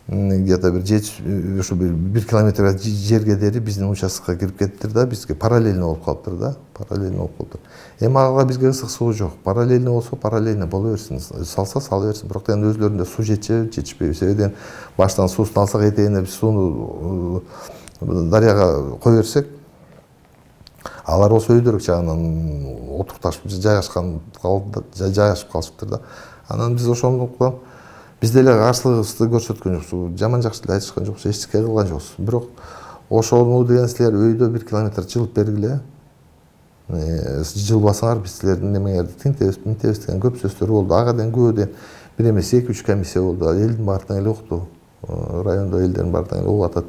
где-то бир 1 километр жерге дери биздин участокко кирип кеттир да, бизге параллельно болуп калыптыр да, параллельно болуп калыптыр. Эми ага бизге ысык суу жок. Параллельно болсо параллельно боло берсин, салса сала берсин. Бирок эми өзлөрүндө суу жетишпейби. Себебен баштан суусун алсак этегине биз сууну дарыяга кое берсек, алар болсо өйдөрүк жагынан отурукташып жайгашып калышыптыр да. Анан биз ошондуктан биз деле каршылыгыбызды көрсөткөн жокпуз, жаман жакшы деле айтышкан жокпуз, эчтеке кылган жокпуз. Бирок ошону деген силер өйдө 1 километр жылып бергиле. Жылбасаңар биз силердин немеңерди тинтебиз деген көп сөздөр болду. Ага деген көбүдөн бир эмес 2-3 комиссия болду. Элдин баардыгы эле укту. Райондо элдердин баардыгы эле угуп атат.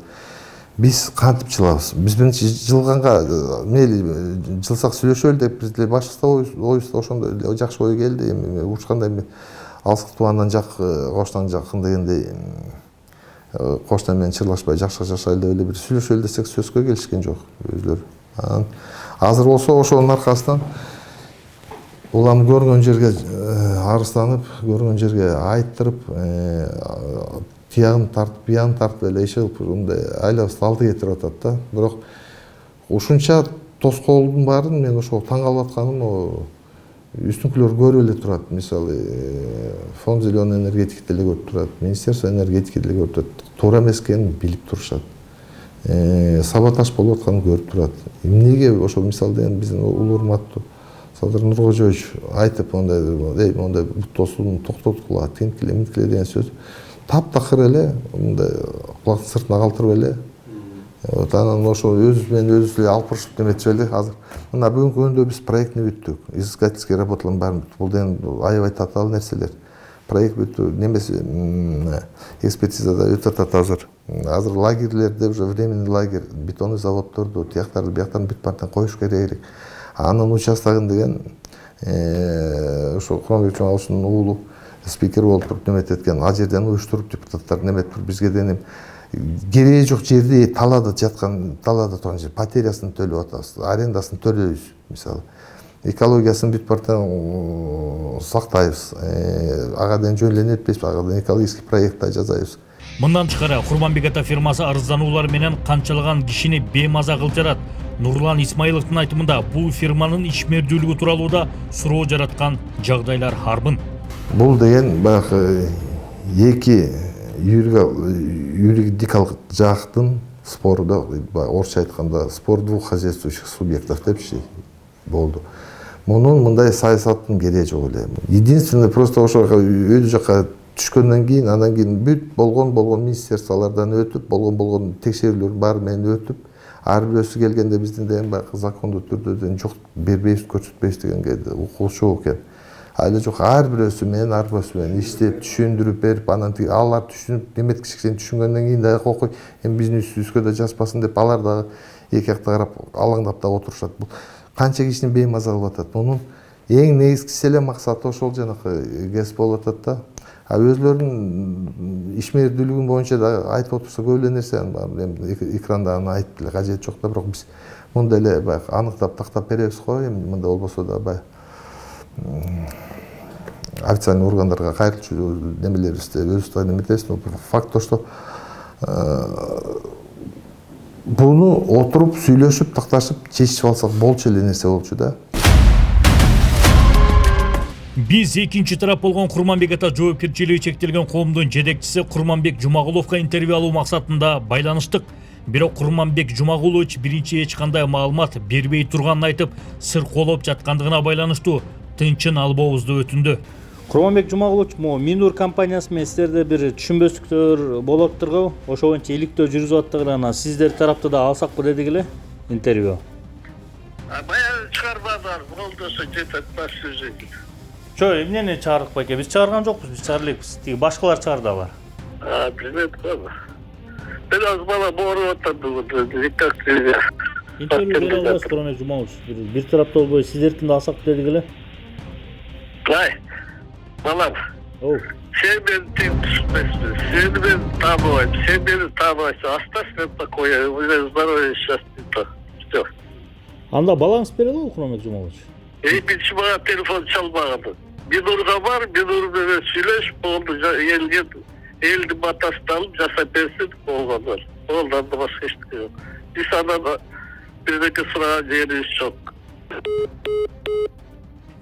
Биз кантип жылабыз? Биз биринчи жылганга мейли жылсак сүйлөшөлү деп биз деле башыбызда оюбузда ошондой жакшы ой келди. Эми учкандай алсык тубандан коштан жакын дегендей коштан менен чырлашпай жакшы жашайлы деп эле бир сүйлөшөлү десек сөзгө келишкен жок өзлөрү. Азыр болсо ошонун аркасынан улам көргөн жерге арызданып, көргөн жерге айттырып, тиягын тартып, биягын тартып эле иши кылып мындай айлабызды алды кетирип атат да. Бирок ушунча тоскоолдун баарын мен ошого таң калып атканым үстүнкүлөр көрүп эле турат. Мисалы фонд зеленой энергетики деле көрүп турат, министерство энергетики деле көрүп турат. Туура эмес экенин билип турушат. Саботаж болуп атканын көрүп турат. Эмнеге ошо мисалы деген биздин улуу урматтуу Садыр Нуркожоевич айтып мондай бут тосууну токтоткула, тинткиле деген сөз таптакыр эле мындай кулактын сыртына калтырып эле анан ошо өзүбүз менен өзүбүз эле алып урушуп неметип эле азыр мына бүгүнкү күндө биз проектни бүттүк, изыскательский работалардын баарын бүттүк. Бул деген аябай татаал нерселер. Проект бүттү, немесе экспертизада өтүп атат азыр. Азыр лагерлерде уже временный лагерь, бетонный заводдорду тияктарды бияктарын бүт баарын коюш керек. Анын участогун деген ошо Курманбек Жумаловичтин уулу спикер болуп туруп немет эткен. Ал жерден уюштуруп депутаттар немет бизге деген кереги жок жерде талаада жаткан, талаада турган жер потерясын төлөп атабыз, арендасын төлөйбүз мисалы. Экологиясын бүт баарын сактайбыз. Ага деген жөн эле нетпейбиз, ага деген экологический проект жазайбыз. Мындан тышкары Курманбек ата фирмасы арыздануулар менен канчалаган кишини беймаза кылып жатат. Нурлан Исмаиловдун айтымында бул фирманын ишмердүүлүгү тууралуу да суроо жараткан жагдайлар арбын. Бул деген баягы эки юридикалык жактын спору да, орусча айтканда спор двух хозяйствующих субъектов депчи болду. Мунун мындай саясаттын кереги жок эле. Единственное просто ошо өйдө жакка түшкөндөн кийин, андан кийин бүт болгон министерстволордон өтүп, болгон текшерүүлөр баары менен өтүп, ар бирөөсү келгенде биздин деген баягы закондуу түрдө жок бербейбиз, көрсөтпөйбүз дегенге укулчу экен. Айлы жок, ар бирөөсү менен иштеп, түшүндүрүп берип, анан алар түшүнүп, немет кичиксен түшүнгөндөн кийин дагы окуй, эми биздин үстүбүзгө да жазбасын деп алар дагы эки жакта карап алаңдап да отурушат. Канча кишини беймаза кылып атат. Мунун эң негизгиси эле максаты ошол жанакы кесип болуп атат да. Өзлөрүнүн ишмердүүлүгү боюнча да айтып отурса көп эле нерсе экранда аны айтып эле кажети жок да, бирок биз мындай эле баягы аныктап тактап беребиз го, эми мындай болбосо да баягы официальный органдарга кайрылчу немелерибизди өзүбүз неметебиз. Факт то, что буну отуруп сүйлөшүп такташып чечип алсак болчу эле нерсе болчу да. Биз экинчи тарап болгон Курманбек ата жоопкерчилиги чектелген коомдун жетекчиси Курманбек Жумагуловго интервью алуу максатында байланыштык. Бирок Курманбек Жумагулович биринчи эч кандай маалымат бербей турганын айтып, сыр колоп жаткандыгына байланыштуу тынчын албообузду өтүндү. Курманбек Жумагулович, Минур компаниясы менен сиздерде бир түшүнбөстүктөр болуп тургабы? Ошо боюнча иликтөө жүргүзүп аттыгына сиздер тарапты да алсакпы дедик эле интервью. Баягы чыгарбадылар, болду ошо жетет баш жүзү. Чо, эмнени чыгардык байке? Биз чыгарган жокпуз, биз чыгара элекпиз. Тиги башкалар чыгарды алар. Билет калды. Biraz bana boru oturdu, dikkat edin. Интервью бере албайсыз Курманбек Жумагулович. Бир тарапта болбой сиздердин да алсак дедик эле. Ay, balam. Ооу. Sen beni tek tutmasın. Seni ben tanımayım. Sen beni tanımayısın. Остасться такое. У меня здоровье сейчас не то. Все. Анда балаңыз бере алабы Курманбек Жумагулович? Hiç bana telefon çalmadı. Bir nurga var, bir nurga söyleş. Oldu, eldi batasını alıp jasap versin. Olmadılar. Ondan da başka hiçbir şey yok. İnsanlar da bizdeki sıra yerimiz çok.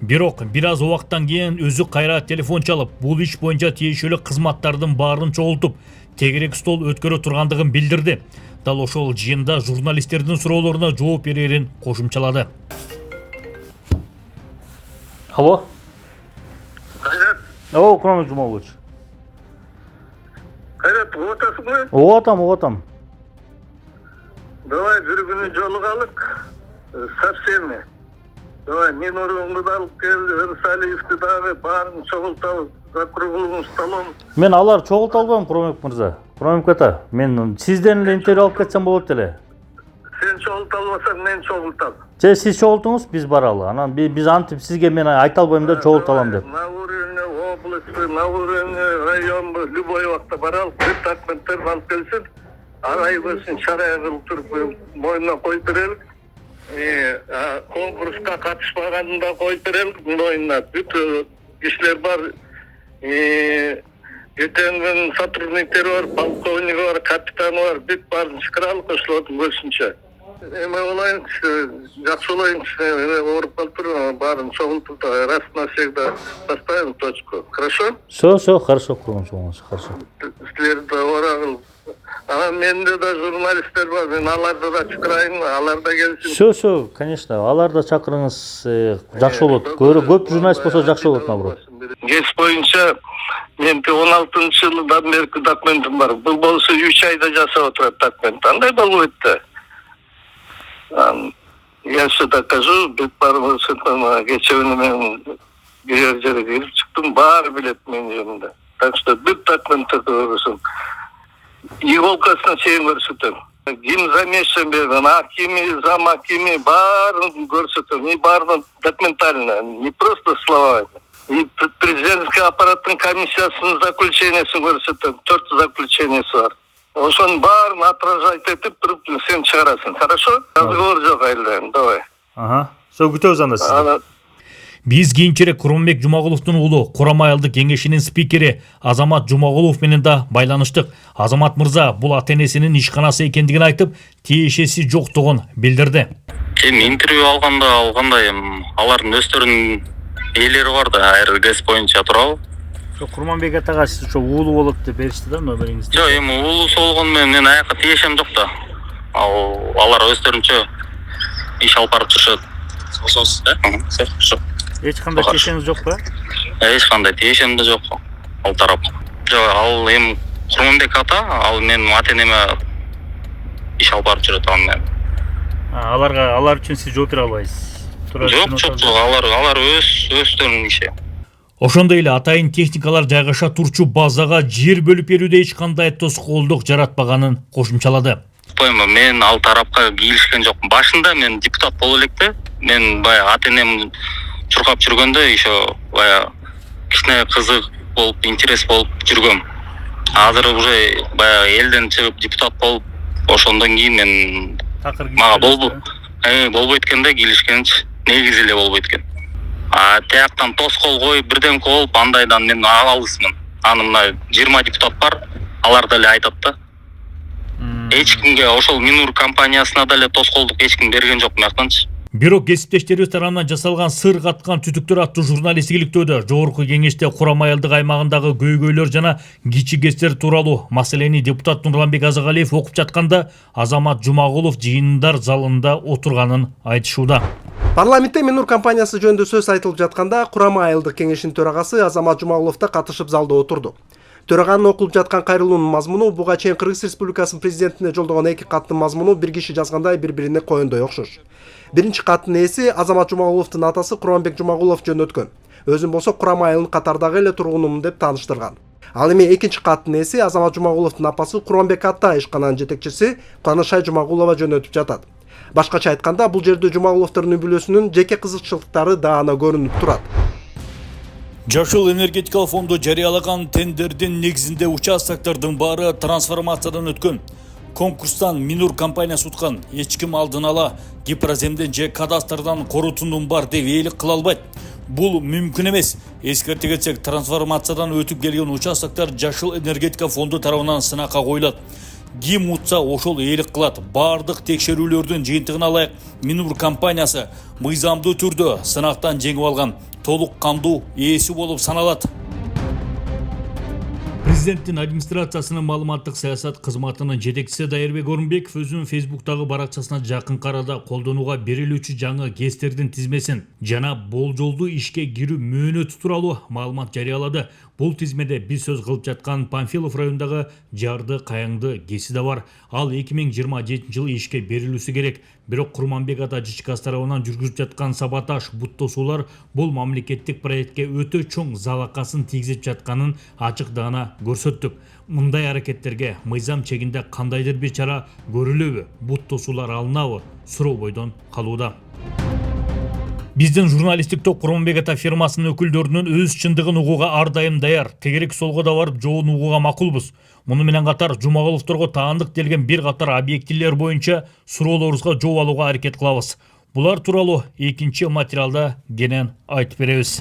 Бирок бир аз убакыттан кийин өзү кайра телефон чалып, бул иш боюнча тиешелүү кызматтардын баарын чогултуп, тегерек стол өткөрө тургандыгын билдирди. Дал ошол жыйында журналисттердин суроолоруна жооп берерин кошумчалады. Алло. Hayret, Ооу, Курманбек Жумагулович. hayret, otasın mı? Угатам. Давай bir günü жолугалык. Совсем mi? Давай, мен орунду алып келди, Ырсали иктидары баарын чогултабыз, за круглым столом. Мен алар чогулта албайм, Курманбек мырза. Курманбек ата, мен сизден эле интервью алып кетсем болот эле. Sen çogulta almasang men çogultam. Же сиз чогултуңуз, биз баралы. Анан биз антип сизге мен айта албайм да чогулта алам деп. На уровне области, на уровне района, любой вакытта барал, bir документтер алып келсин. Арай болсун, чарая кылып туруп, мойнуна коюп берелик. Конкурска катышпаганын да коюп берелик, мойнуна. Бүт кишилер бар. Жетеңдин сотрудниктери бар, полковниги бар, капитаны бар, бүт баарын чакыралык ошолордун көзүнчө. Эме олайын, жакшы олайын, ооруп калыптыр, баарын чогултуп, раз навсегда поставим точку. Хорошо? Все, хорошо, Курманбек Жумагулович, хорошо. Силерди орагыл. Анан менде да журналисттер бар, мен аларды да чакырайын, алар да келсин. Все, конечно. Алар да чакырыңыз, жакшы болот. Көп журналист болсо жакшы болот, наоборот. Кес боюнча менде 16-жылдан берки документим бар. Бул болсо 3 айда жасап отурат документ. Андай болбойт да. Я все докажу, бүт барыбыз кече күнү мен бир жерге кирип чыктым, баары билет менин жеримде. Так что бүт документтерди көрсөң. Иголкасына чейин көрсөтөм. Ким замешан берген, акими, замакими, баарын көрсөтөм. И баарын документально, не просто словами. И президентский аппараттын комиссиясынын заключениясын көрсөтөм. 4 заключениясы бар. Ошонун баарын отражать этип туруп сен чыгарасың. Хорошо? Разговор жок айылдан. Давай. Все, күтөбүз анда сизди. Биз кийинчерээк Курманбек Жумагуловдун уулу Курам айылдык кеңешинин спикери Азамат Жумагулов менен да байланыштык. Азамат мырза бул ата-энесинин ишканасы экендигин айтып, тиешеси жоктугун билдирди. Интервью алгандай алардын өздөрүнүн ээлери бар да, РГС боюнча турабы? Курманбек атага сиз ошо уулу болот деп беришти да номериңизди. Жок, эми уулусу болгону менен мен аяка тиешем жок да. Алар өздөрүнчө иш алып барып жүрүшөт. Ошосуз да? Хорошо. Эч кандай тиешеңиз жокпу? Эч кандай тиешем да жок. Ал тарап. Жок, ал эми Курманбек ата, ал менин ата-энеме иш алып барып жүрөт ал менен. Алар үчүн сиз жооп бере албайсыз. Жок, алар өздөрүнүн иши. Ошондой эле атайын техникалар жайгаша турчу базага жер бөлүп берүүдө эч кандай тоскоолдук жаратпаганын кошумчалады. Мен ал тарапка кийлишкен жокмун. Башында мен депутат боло электе, мен баягы ата-энем чуркап жүргөндө ошо баягы кичине кызык болуп, интерес болуп жүргөм. Азыр уже баягы элден чыгып депутат болуп, ошондон кийин мен мага болбойт экен да кийлишкенчи. Негизи эле болбойт экен. Тияктан тоскоол коюп, бирден болуп, андайдан мен алысмын. Анымда 20 депутат бар, алар деле айтат да. Эч кимге ошол Минур компаниясына деле тоскоолдук эч ким берген жок мыяктанчы. Бирок кесиптештерибиз тарабынан жасалган сыр каткан түтүктөр аттуу журналисттиктөөдө жогорку кеңеште Курам айылдык аймагындагы көйгөйлөр жана кичи кесир тууралуу маселени депутат Нурланбек Азагалиев окуп жатканда Азамат Жумагулов жыйындар залында отурганын айтышууда. Парламентте Минур компаниясы жөнүндө сөз айтылып жатканда Курам айылдык кеңешинин төрагасы Азамат Жумагулов да катышып залда отурду. Төраганын окулуп жаткан кайрылуунун мазмуну буга чейин Кыргыз Республикасынын президентине жолдогон 2 каттын мазмуну бир киши жазгандай бири-бирине коюндай окшош. Биринчи каттын ээси Азамат Жумагуловдун атасы Курамбек Жумагулов жөнөткөн. Өзүн болсо Курам айылынын катардагы эле тургунумун деп тааныштырган. Ал эми экинчи каттын ээси Азамат Жумагуловдун апасы Курамбек Атта ишкананын жетекчиси Канышай Жумагулова жөнөтүп жатат. Башкача айтканда, бул жерде Жумагуловдордун үй-бүлөсүнүн жеке кызыкчылыктары даана көрүнүп турат. Жашыл энергетикалык фонду жарыялаган тендердин негизинде участоктордун баары трансформациядан өткөн. Конкурстан Минур компаниясы уткан. Эч ким алдын ала гипроземден же кадастрдан корутундум бар депээлик кыла албайт. Бул мүмкүн эмес. Эскерте кетсек, трансформациядан өтүп келген участоктор Жашыл энергетика фонду тарабынан сынакка коюлат. Ким утса ошол eelik кылат. Бардык текшерүүлөрдүн жыйынтыгын алайык, Минур компаниясы мыйзамдуу түрдө сынактан жеңип алган толук кандуу ээси болуп саналат. Президенттин администрациясынын маалыматтык саясат кызматынын жетекчиси Дайырбек Орунбеков өзүнүн Фейсбуктагы баракчасына жакын арада колдонууга берилүүчү жаңы ГЭСтердин тизмесин жана болжолдуу ишке кирүү мөөнөтү тууралуу маалымат жарыялады. Бул тизмеде биз сөз кылып жаткан Панфилов районундагы Жарды Каяңды ГЭСи да бар. Ал 2027 жылы ишке берилүүсү керек. Бирок Курманбек ата ЖЧК тарабынан жүргүзүп жаткан саботаж, бут тосуулар бул мамлекеттик проектке өтө чоң залакасын тийгизип жатканын ачык-даана көрсөттүк. Мындай аракеттерге мыйзам чегинде кандайдыр бир чара көрүлөбү, бут тосуулар алынабы? Суроо бойдон калууда. Биздин журналисттик топ Курманбек ата фирмасынын өкүлдөрүнүн өз чындыгын угууга ар дайым даяр. Тегерек солго да барып жоон угууга макулбуз. Муну менен катар Жумагуловдорго таандык делген бир катар объектилер боюнча суроолорубузга жооп алууга аракет кылабыз. Булар тууралуу экинчи материалда кенен айтып беребиз.